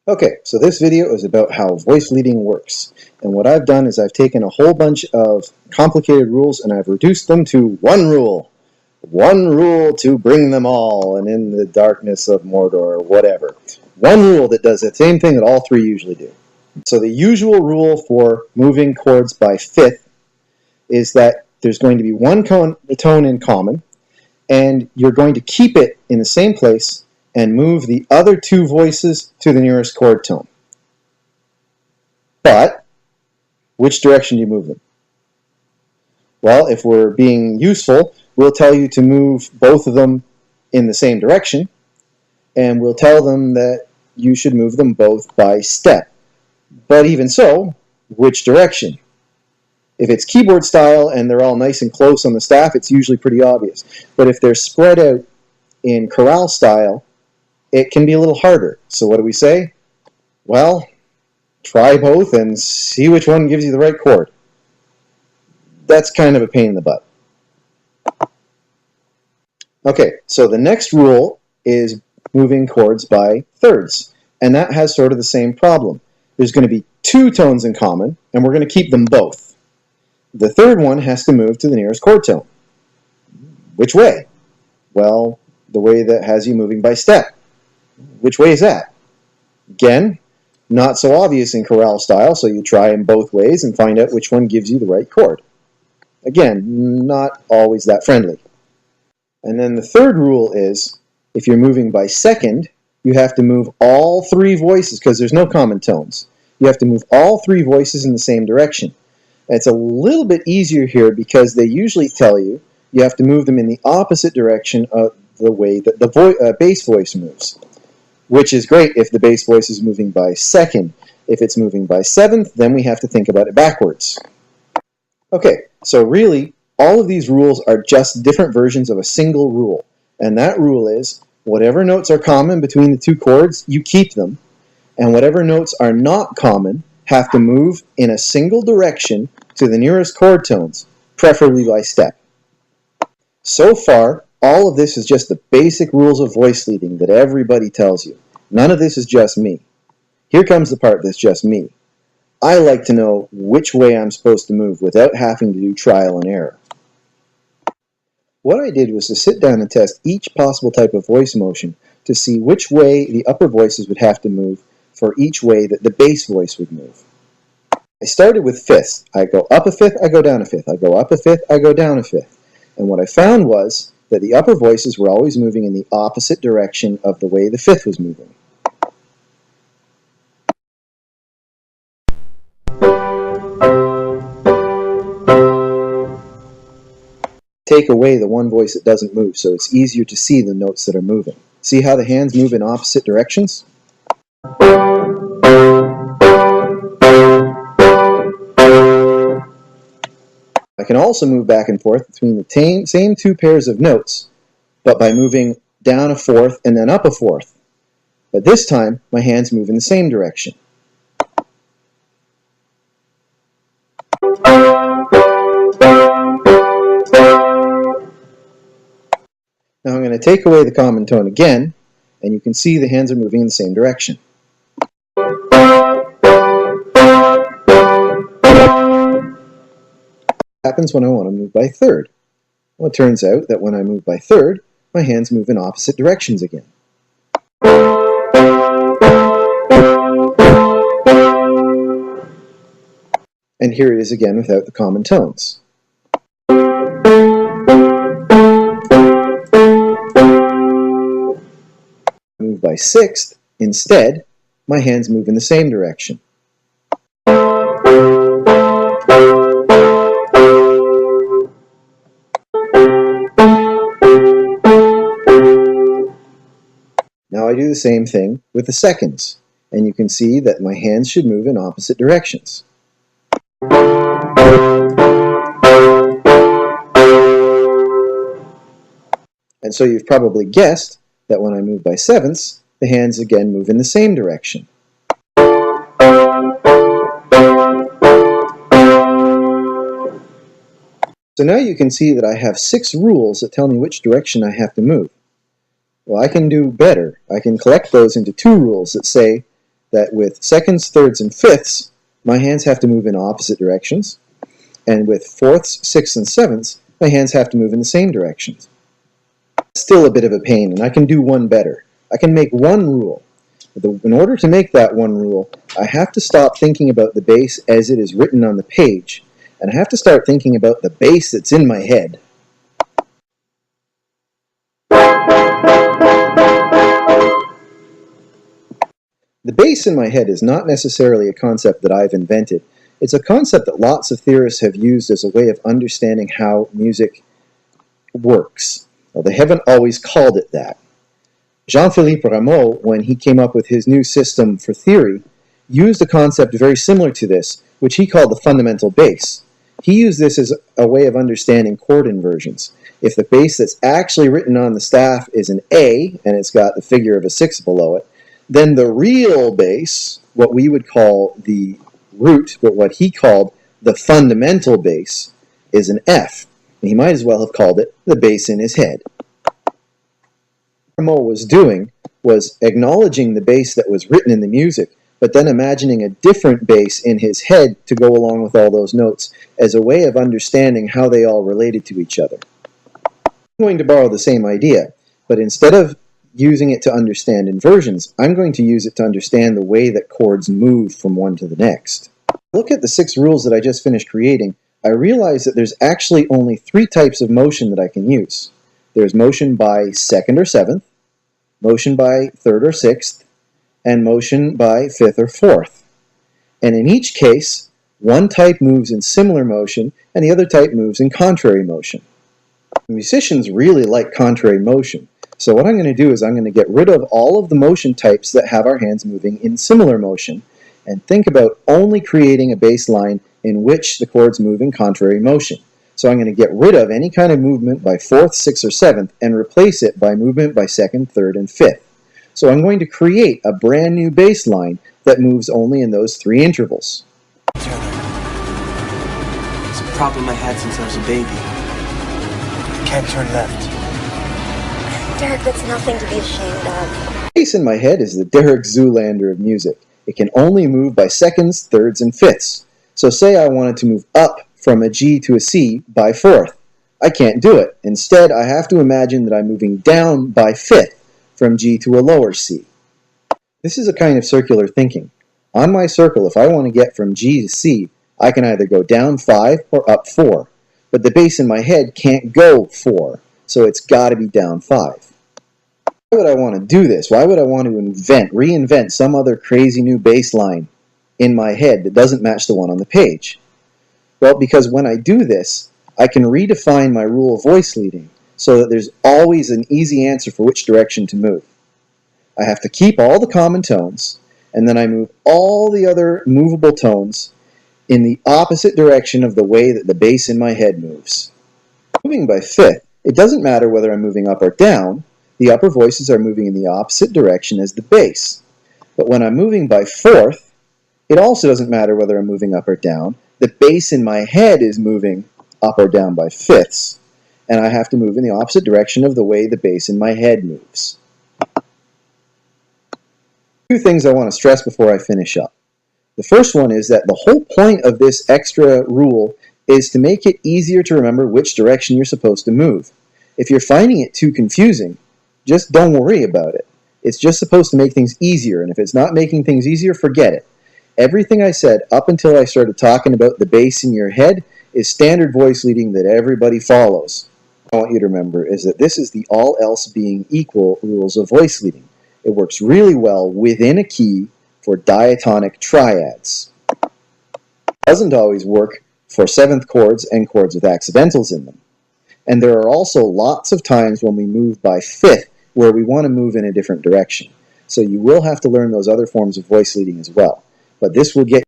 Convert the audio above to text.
Okay, so this video is about how voice leading works. And what I've done is I've taken a whole bunch of complicated rules and I've reduced them to one rule. One rule to bring them all, and in the darkness of Mordor, or whatever. One rule that does the same thing that all three usually do. So the usual rule for moving chords by fifth is that there's going to be one tone in common, and you're going to keep it in the same place and move the other two voices to the nearest chord tone. But which direction do you move them? Well, if we're being useful, we'll tell you to move both of them in the same direction, and we'll tell them that you should move them both by step. But even so, which direction? If it's keyboard style and they're all nice and close on the staff, it's usually pretty obvious. But if they're spread out in chorale style, it can be a little harder. So what do we say? Well, try both and see which one gives you the right chord. That's kind of a pain in the butt. Okay, so the next rule is moving chords by thirds, and that has sort of the same problem. There's going to be two tones in common, and we're going to keep them both. The third one has to move to the nearest chord tone. Which way? Well, the way that has you moving by step. Which way is that? Again, not so obvious in chorale style, so you try them both ways and find out which one gives you the right chord. Again, not always that friendly. And then the third rule is, if you're moving by second, you have to move all three voices, because there's no common tones. You have to move all three voices in the same direction. And it's a little bit easier here because they usually tell you you have to move them in the opposite direction of the way that the bass voice moves, which is great if the bass voice is moving by second. If it's moving by seventh, then we have to think about it backwards. Okay, so really, all of these rules are just different versions of a single rule. And that rule is, whatever notes are common between the two chords, you keep them. And whatever notes are not common have to move in a single direction to the nearest chord tones, preferably by step. So far, all of this is just the basic rules of voice leading that everybody tells you. None of this is just me. Here comes the part that's just me. I like to know which way I'm supposed to move without having to do trial and error. What I did was to sit down and test each possible type of voice motion to see which way the upper voices would have to move for each way that the bass voice would move. I started with fifths. I go up a fifth, I go down a fifth. I go up a fifth, I go down a fifth. And what I found was that the upper voices were always moving in the opposite direction of the way the fifth was moving. Take away the one voice that doesn't move, so it's easier to see the notes that are moving. See how the hands move in opposite directions? I can also move back and forth between the same two pairs of notes, but by moving down a fourth and then up a fourth. But this time, my hands move in the same direction. Now I'm going to take away the common tone again, and you can see the hands are moving in the same direction. What happens when I want to move by third? Well, it turns out that when I move by third, my hands move in opposite directions again. And here it is again without the common tones. Move by sixth, instead, my hands move in the same direction. Now I do the same thing with the seconds, and you can see that my hands should move in opposite directions. And so you've probably guessed that when I move by sevenths, the hands again move in the same direction. So now you can see that I have 6 rules that tell me which direction I have to move. Well, I can do better. I can collect those into 2 rules that say that with seconds, thirds, and fifths, my hands have to move in opposite directions, and with fourths, sixths, and sevenths, my hands have to move in the same directions. Still a bit of a pain, and I can do one better. I can make one rule. In order to make that one rule, I have to stop thinking about the bass as it is written on the page, and I have to start thinking about the bass that's in my head. The bass in my head is not necessarily a concept that I've invented. It's a concept that lots of theorists have used as a way of understanding how music works. Well, they haven't always called it that. Jean-Philippe Rameau, when he came up with his new system for theory, used a concept very similar to this, which he called the fundamental bass. He used this as a way of understanding chord inversions. If the bass that's actually written on the staff is an A, and it's got the figure of a 6 below it, then the real bass, what we would call the root, but what he called the fundamental bass, is an F. And he might as well have called it the bass in his head. What Rameau was doing was acknowledging the bass that was written in the music, but then imagining a different bass in his head to go along with all those notes as a way of understanding how they all related to each other. I'm going to borrow the same idea, but instead of using it to understand inversions, I'm going to use it to understand the way that chords move from one to the next. Look at the 6 rules that I just finished creating. I realize that there's actually only 3 types of motion that I can use. There's motion by second or seventh, motion by third or sixth, and motion by fifth or fourth. And in each case, one type moves in similar motion and the other type moves in contrary motion. Musicians really like contrary motion. So what I'm going to do is I'm going to get rid of all of the motion types that have our hands moving in similar motion and think about only creating a bass line in which the chords move in contrary motion. So I'm going to get rid of any kind of movement by fourth, sixth, or seventh and replace it by movement by second, third, and fifth. So I'm going to create a brand new bass line that moves only in those 3 intervals. It's a problem I had since I was a baby. I can't turn left. Derek, that's nothing to be ashamed of. The bass in my head is the Derek Zoolander of music. It can only move by seconds, thirds, and fifths. So say I wanted to move up from a G to a C by fourth. I can't do it. Instead, I have to imagine that I'm moving down by fifth from G to a lower C. This is a kind of circular thinking. On my circle, if I want to get from G to C, I can either go down 5 or up 4. But the bass in my head can't go 4, so it's got to be down 5. Why would I want to do this? Why would I want to reinvent some other crazy new bass line in my head that doesn't match the one on the page? Well, because when I do this, I can redefine my rule of voice leading so that there's always an easy answer for which direction to move. I have to keep all the common tones, and then I move all the other movable tones in the opposite direction of the way that the bass in my head moves. Moving by fifth, it doesn't matter whether I'm moving up or down. The upper voices are moving in the opposite direction as the bass. But when I'm moving by fourth, it also doesn't matter whether I'm moving up or down. The bass in my head is moving up or down by fifths, and I have to move in the opposite direction of the way the bass in my head moves. 2 things I want to stress before I finish up. The first one is that the whole point of this extra rule is to make it easier to remember which direction you're supposed to move. If you're finding it too confusing, just don't worry about it. It's just supposed to make things easier, and if it's not making things easier, forget it. Everything I said up until I started talking about the bass in your head is standard voice leading that everybody follows. What I want you to remember is that this is the all else being equal rules of voice leading. It works really well within a key for diatonic triads. It doesn't always work for 7th chords and chords with accidentals in them. And there are also lots of times when we move by 5th where we want to move in a different direction. So you will have to learn those other forms of voice leading as well. But this will get